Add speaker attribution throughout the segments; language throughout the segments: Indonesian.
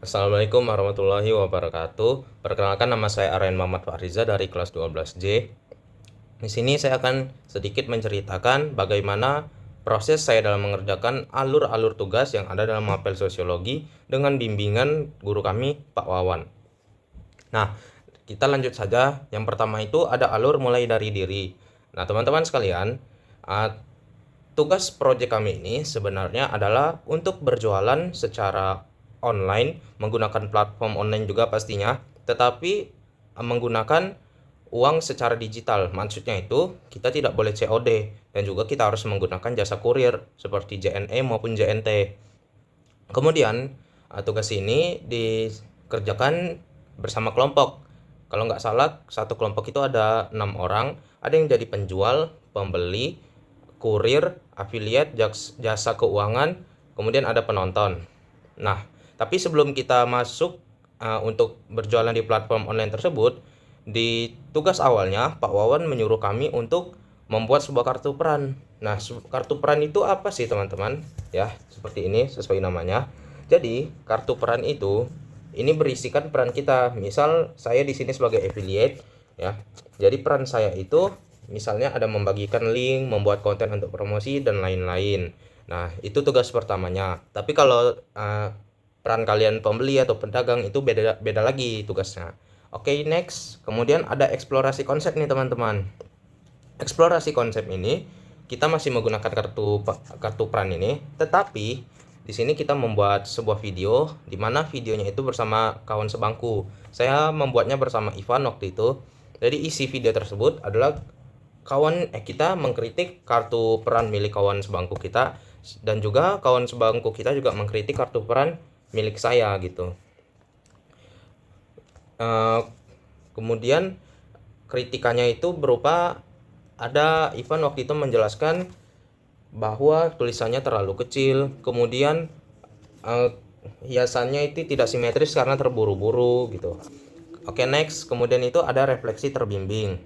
Speaker 1: Assalamualaikum warahmatullahi wabarakatuh. Perkenalkan, nama saya Aryan Muhammad Fahriza dari kelas 12J. Di sini saya akan sedikit menceritakan bagaimana proses saya dalam mengerjakan alur-alur tugas yang ada dalam mapel sosiologi dengan bimbingan guru kami, Pak Wawan. Nah, kita lanjut saja. Yang pertama itu ada alur mulai dari diri. Nah, teman-teman sekalian, tugas proyek kami ini sebenarnya adalah untuk berjualan secara online, menggunakan platform online juga pastinya, tetapi menggunakan uang secara digital. Maksudnya itu kita tidak boleh COD, dan juga kita harus menggunakan jasa kurir seperti JNE maupun JNT. Kemudian tugas ini dikerjakan bersama kelompok. Kalau nggak salah, satu kelompok itu ada 6 orang. Ada yang jadi penjual, pembeli, kurir, afiliat, jasa keuangan, kemudian ada penonton. Nah, tapi sebelum kita masuk untuk berjualan di platform online tersebut, di tugas awalnya Pak Wawan menyuruh kami untuk membuat sebuah kartu peran. Nah, kartu peran itu apa sih, teman-teman? Ya, seperti ini sesuai namanya. Jadi, kartu peran itu ini berisikan peran kita. Misal saya di sini sebagai affiliate, ya. Jadi peran saya itu misalnya ada membagikan link, membuat konten untuk promosi dan lain-lain. Nah, itu tugas pertamanya. Tapi kalau peran kalian pembeli atau pedagang itu beda beda lagi tugasnya. Oke, next. Kemudian ada eksplorasi konsep nih, teman-teman. Eksplorasi konsep ini kita masih menggunakan kartu peran ini, tetapi di sini kita membuat sebuah video di mana videonya itu bersama kawan sebangku. Saya membuatnya bersama Ivan waktu itu. Jadi isi video tersebut adalah kita mengkritik kartu peran milik kawan sebangku kita, dan juga kawan sebangku kita juga mengkritik kartu peran milik saya gitu. Kemudian kritikannya itu berupa, ada Ivan waktu itu menjelaskan bahwa tulisannya terlalu kecil, kemudian hiasannya itu tidak simetris karena terburu-buru gitu. Oke, next. Kemudian itu ada refleksi terbimbing.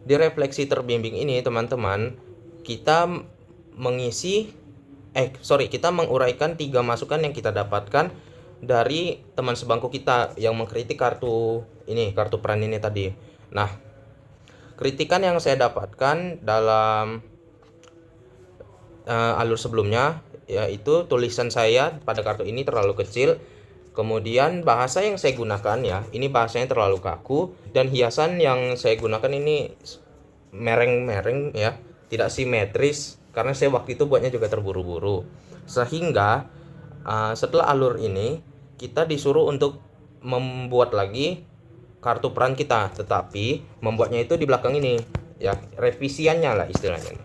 Speaker 1: Di refleksi terbimbing ini, teman-teman, kita kita menguraikan 3 masukan yang kita dapatkan dari teman sebangku kita yang mengkritik kartu peran ini tadi. Nah, kritikan yang saya dapatkan dalam alur sebelumnya yaitu tulisan saya pada kartu ini terlalu kecil, kemudian bahasa yang saya gunakan ini bahasanya terlalu kaku, dan hiasan yang saya gunakan ini mereng-mereng tidak simetris karena saya waktu itu buatnya juga terburu-buru. Sehingga setelah alur ini kita disuruh untuk membuat lagi kartu peran kita, tetapi membuatnya itu di belakang ini revisiannya lah istilahnya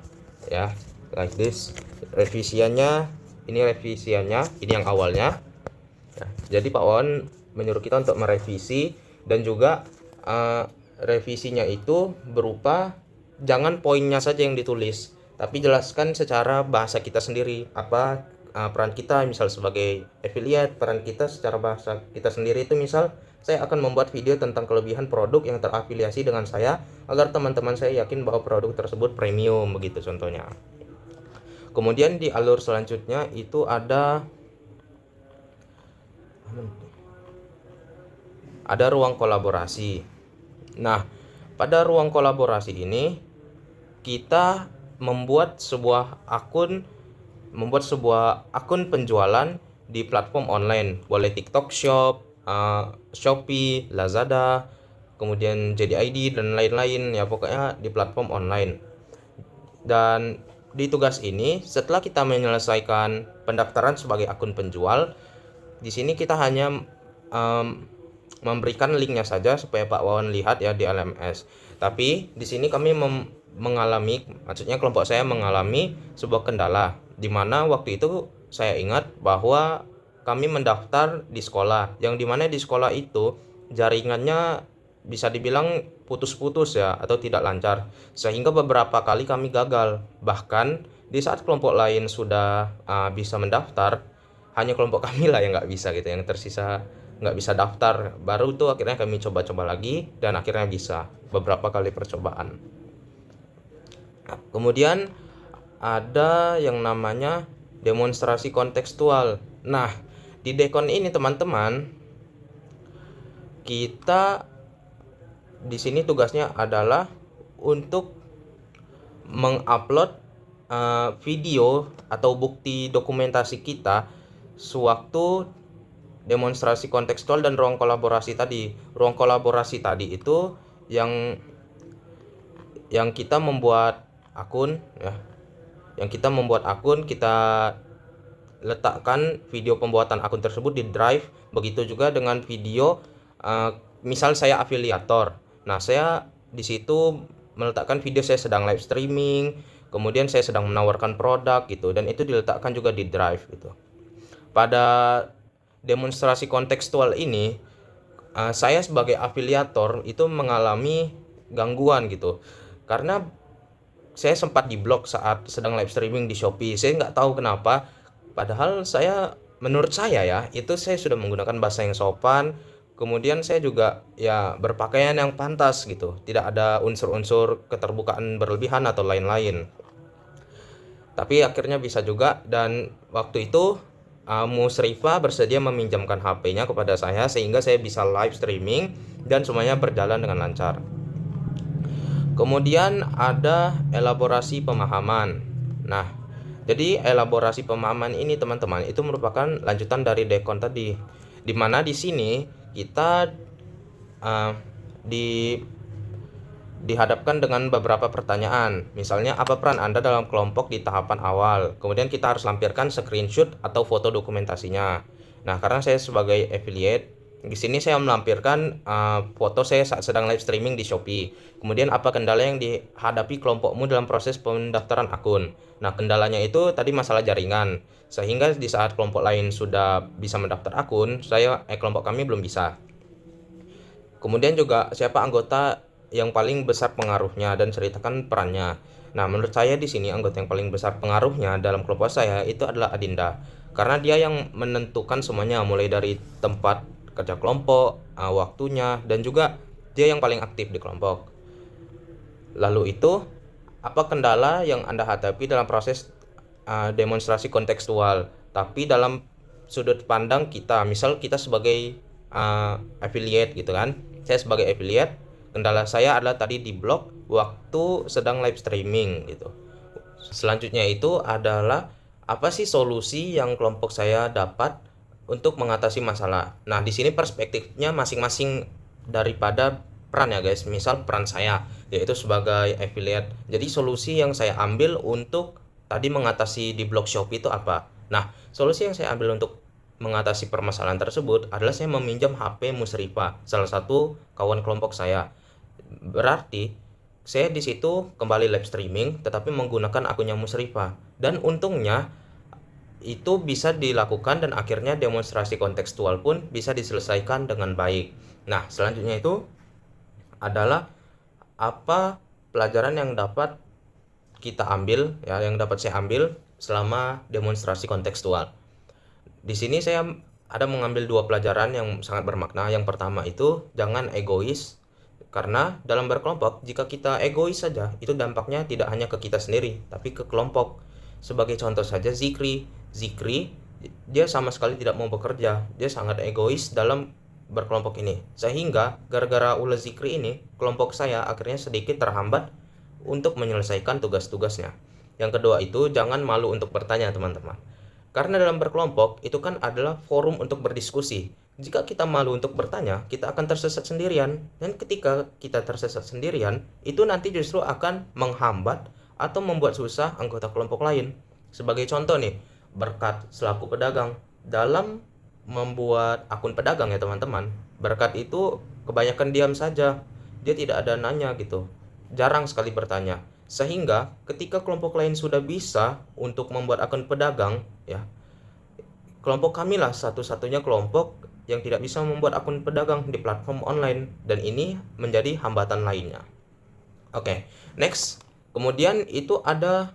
Speaker 1: like this. Revisiannya ini yang awalnya. Jadi Pak Wawan menyuruh kita untuk merevisi, dan juga revisinya itu berupa jangan poinnya saja yang ditulis, tapi jelaskan secara bahasa kita sendiri apa peran kita. Misal sebagai affiliate, peran kita secara bahasa kita sendiri itu misal saya akan membuat video tentang kelebihan produk yang terafiliasi dengan saya agar teman-teman saya yakin bahwa produk tersebut premium, begitu contohnya. Kemudian di alur selanjutnya itu ada ruang kolaborasi. Nah, pada ruang kolaborasi ini kita membuat sebuah akun penjualan di platform online. Boleh TikTok Shop, Shopee, Lazada, kemudian JDID dan lain-lain ya, pokoknya di platform online. Dan di tugas ini, setelah kita menyelesaikan pendaftaran sebagai akun penjual, di sini kita hanya memberikan linknya saja supaya Pak Wawan lihat ya di LMS. Tapi di sini kami maksudnya kelompok saya mengalami sebuah kendala, di mana waktu itu saya ingat bahwa kami mendaftar di sekolah, yang dimana di sekolah itu jaringannya bisa dibilang putus-putus ya, atau tidak lancar, sehingga beberapa kali kami gagal. Bahkan di saat kelompok lain sudah bisa mendaftar, hanya kelompok kami lah yang nggak bisa gitu, yang tersisa nggak bisa daftar. Baru tuh akhirnya kami coba-coba lagi, dan akhirnya bisa beberapa kali percobaan. Kemudian ada yang namanya demonstrasi kontekstual. Nah, Di Dekon ini teman-teman, kita di sini tugasnya adalah untuk mengupload video atau bukti dokumentasi kita sewaktu demonstrasi kontekstual dan ruang kolaborasi tadi. Ruang kolaborasi tadi itu yang kita membuat akun ya. Yang kita membuat akun, kita letakkan video pembuatan akun tersebut di drive. Begitu juga dengan video misal saya afiliator. Nah, saya di situ meletakkan video saya sedang live streaming, kemudian saya sedang menawarkan produk gitu, dan itu diletakkan juga di drive gitu. Pada demonstrasi kontekstual ini, saya sebagai afiliator itu mengalami gangguan gitu, karena saya sempat diblok saat sedang live streaming di Shopee. Saya nggak tahu kenapa, padahal menurut saya ya, itu saya sudah menggunakan bahasa yang sopan, kemudian saya juga ya berpakaian yang pantas gitu, tidak ada unsur-unsur keterbukaan berlebihan atau lain-lain. Tapi akhirnya bisa juga, dan waktu itu Musrifa bersedia meminjamkan HP-nya kepada saya sehingga saya bisa live streaming dan semuanya berjalan dengan lancar. Kemudian ada elaborasi pemahaman. Nah, jadi elaborasi pemahaman ini teman-teman itu merupakan lanjutan dari Dekon tadi, di mana di sini kita dihadapkan dengan beberapa pertanyaan. Misalnya, apa peran Anda dalam kelompok di tahapan awal? Kemudian kita harus lampirkan screenshot atau foto dokumentasinya. Nah, karena saya sebagai affiliate, di sini saya melampirkan foto saya saat sedang live streaming di Shopee. Kemudian apa kendala yang dihadapi kelompokmu dalam proses pendaftaran akun? Nah, kendalanya itu tadi masalah jaringan. Sehingga di saat kelompok lain sudah bisa mendaftar akun, kelompok kami belum bisa. Kemudian juga siapa anggota yang paling besar pengaruhnya dan ceritakan perannya. Nah, menurut saya di sini anggota yang paling besar pengaruhnya dalam kelompok saya itu adalah Adinda. Karena dia yang menentukan semuanya, mulai dari tempat kerja kelompok, waktunya, dan juga dia yang paling aktif di kelompok. Lalu itu, apa kendala yang Anda hadapi dalam proses demonstrasi kontekstual, tapi dalam sudut pandang kita, misal kita sebagai affiliate gitu kan. Saya sebagai affiliate, kendala saya adalah tadi di blok waktu sedang live streaming gitu. Selanjutnya itu adalah apa sih solusi yang kelompok saya dapat untuk mengatasi masalah. Nah, di sini perspektifnya masing-masing daripada peran ya guys. Misal peran saya yaitu sebagai affiliate. Jadi solusi yang saya ambil untuk tadi mengatasi di blog Shopee itu apa? Nah, solusi yang saya ambil untuk mengatasi permasalahan tersebut adalah saya meminjam HP Musrifa, salah satu kawan kelompok saya. Berarti saya di situ kembali live streaming tetapi menggunakan akunnya Musrifa, dan untungnya itu bisa dilakukan dan akhirnya demonstrasi kontekstual pun bisa diselesaikan dengan baik. Nah, selanjutnya itu adalah apa pelajaran yang dapat kita ambil ya, yang dapat saya ambil selama demonstrasi kontekstual. Di sini saya ada mengambil dua pelajaran yang sangat bermakna. Yang pertama itu jangan egois, karena dalam berkelompok jika kita egois saja itu dampaknya tidak hanya ke kita sendiri tapi ke kelompok. Sebagai contoh saja Zikri dia sama sekali tidak mau bekerja, dia sangat egois dalam berkelompok ini, sehingga gara-gara ulah Zikri ini kelompok saya akhirnya sedikit terhambat untuk menyelesaikan tugas-tugasnya. Yang kedua itu jangan malu untuk bertanya teman-teman, karena dalam berkelompok itu kan adalah forum untuk berdiskusi. Jika kita malu untuk bertanya, kita akan tersesat sendirian, dan ketika kita tersesat sendirian itu nanti justru akan menghambat atau membuat susah anggota kelompok lain. Sebagai contoh nih, Berkat selaku pedagang dalam membuat akun pedagang ya teman-teman, Berkat itu kebanyakan diam saja, dia tidak ada nanya gitu, jarang sekali bertanya, sehingga ketika kelompok lain sudah bisa untuk membuat akun pedagang ya, kelompok kami lah satu-satunya kelompok yang tidak bisa membuat akun pedagang di platform online, dan ini menjadi hambatan lainnya. Oke, next. Kemudian itu ada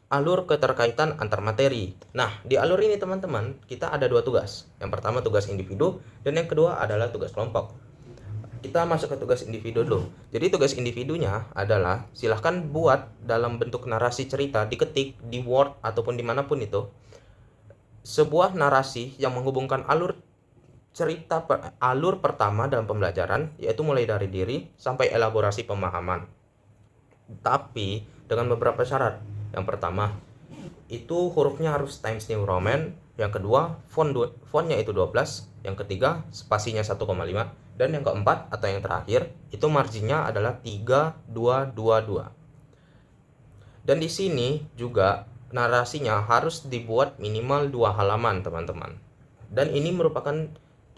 Speaker 1: alur keterkaitan antar materi. Nah, di alur ini teman-teman, kita ada dua tugas. Yang pertama tugas individu, dan yang kedua adalah tugas kelompok. Kita masuk ke tugas individu dulu. Jadi tugas individunya adalah silahkan buat dalam bentuk narasi cerita, diketik di Word ataupun dimanapun itu. sebuah narasi yang menghubungkan alur pertama dalam pembelajaran, yaitu mulai dari diri sampai elaborasi pemahaman. Tapi dengan beberapa syarat. Yang pertama, itu hurufnya harus Times New Roman. Yang kedua, fontnya itu 12. Yang ketiga, spasinya 1,5. Dan yang keempat atau yang terakhir, itu marginnya adalah 3222. Dan di sini juga narasinya harus dibuat minimal 2 halaman, teman-teman. Dan ini merupakan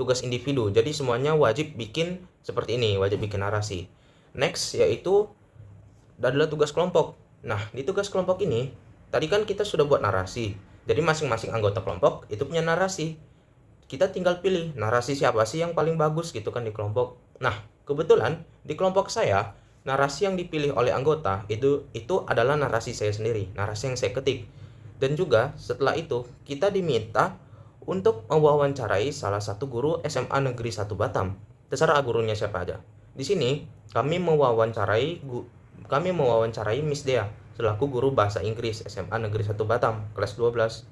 Speaker 1: tugas individu. Jadi semuanya wajib bikin seperti ini, wajib bikin narasi. Next yaitu adalah tugas kelompok. Nah, di tugas kelompok ini, tadi kan kita sudah buat narasi. Jadi masing-masing anggota kelompok itu punya narasi. Kita tinggal pilih narasi siapa sih yang paling bagus gitu kan di kelompok. Nah, kebetulan di kelompok saya, narasi yang dipilih oleh anggota itu adalah narasi saya sendiri, narasi yang saya ketik. Dan juga setelah itu kita diminta untuk mewawancarai salah satu guru SMA Negeri 1 Batam. Terserah gurunya siapa aja. Di sini kami mewawancarai Miss Dea selaku guru bahasa Inggris SMA Negeri 1 Batam kelas 12.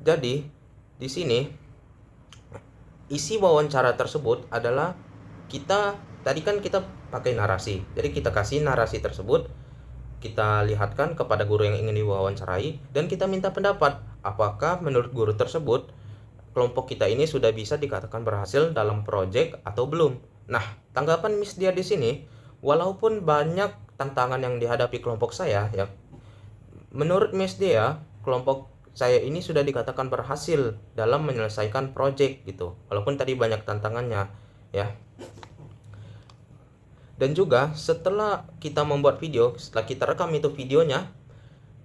Speaker 1: Jadi di sini isi wawancara tersebut adalah tadi kan kita pakai narasi. Jadi kita kasih narasi tersebut, kita lihatkan kepada guru yang ingin diwawancarai, dan kita minta pendapat apakah menurut guru tersebut kelompok kita ini sudah bisa dikatakan berhasil dalam proyek atau belum. Nah, tanggapan Miss Dia di sini, walaupun banyak tantangan yang dihadapi kelompok saya ya, menurut Miss Dia kelompok saya ini sudah dikatakan berhasil dalam menyelesaikan proyek gitu. Walaupun tadi banyak tantangannya ya. Dan juga setelah kita membuat video, setelah kita rekam itu videonya,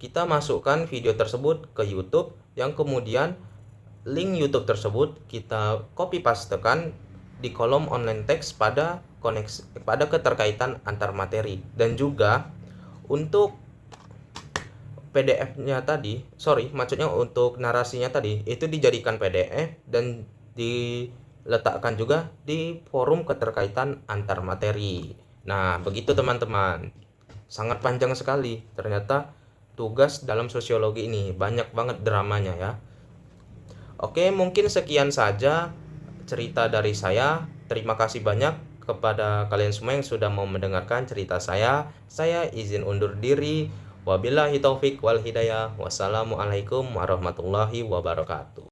Speaker 1: kita masukkan video tersebut ke YouTube, yang kemudian link YouTube tersebut kita copy pastekan di kolom online text pada keterkaitan antar materi. Dan juga untuk PDF-nya tadi, maksudnya untuk narasinya tadi itu dijadikan PDF dan diletakkan juga di forum keterkaitan antar materi. Nah, begitu teman-teman. Sangat panjang sekali ternyata tugas dalam sosiologi ini, banyak banget dramanya ya. Oke, mungkin sekian saja cerita dari saya. Terima kasih banyak kepada kalian semua yang sudah mau mendengarkan cerita saya. Saya izin undur diri. Wabillahi taufik wal hidayah. Wassalamualaikum warahmatullahi wabarakatuh.